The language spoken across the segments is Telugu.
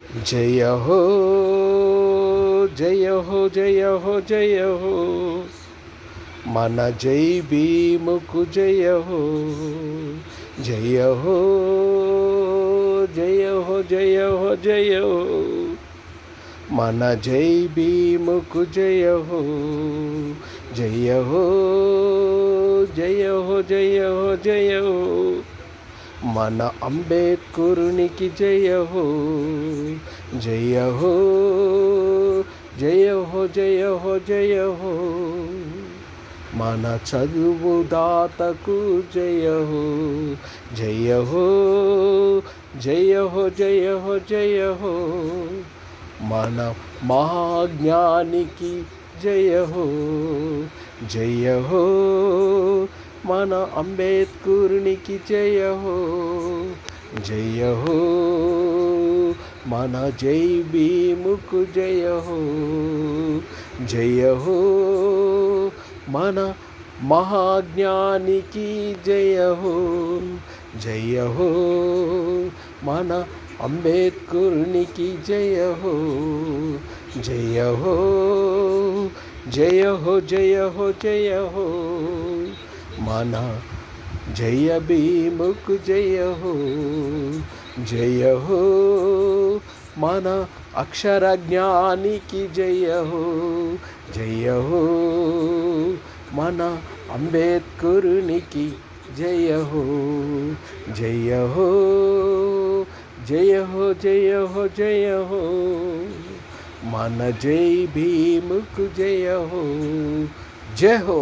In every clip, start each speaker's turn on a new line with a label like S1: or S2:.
S1: జయ హో జయ హో జయ హో జయ హో మన జై భీముకు జయ హో జయ హో జయ హో జయ హో జయ హో మన జై భీముకు జయ హో జయ హో జయ హో జయ హో జయ హో మన అంబేద్కరునికి జయ హో జయ హో జయ హో జయ హో జయ హో మన చదువుదాతకు జయ హో జయ హో జయ హో జయ హో జయ హో మన మహాజ్ఞానికి జయ హో జయ హో మన అంబేద్కరునికి జయ హో జయ హో మన జై భీముకు జయ హో జయ హో మన మహాజ్ఞానికి జయ హో జయ హో మన అంబేద్కరునికి జయ హో జయ హో జయ హో జయ హో జయ హో మన జయ భీముకు జయ హో జయ హో మన అక్షర జ్ఞానికి జయ హో జయ హో మన అంబేద్కరునికి జయ హో జయ హో జయ హో జయ హో జయ హో మన జై భీముకు జయ హో జయ హో.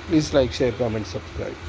S1: Please like, share, comment, subscribe.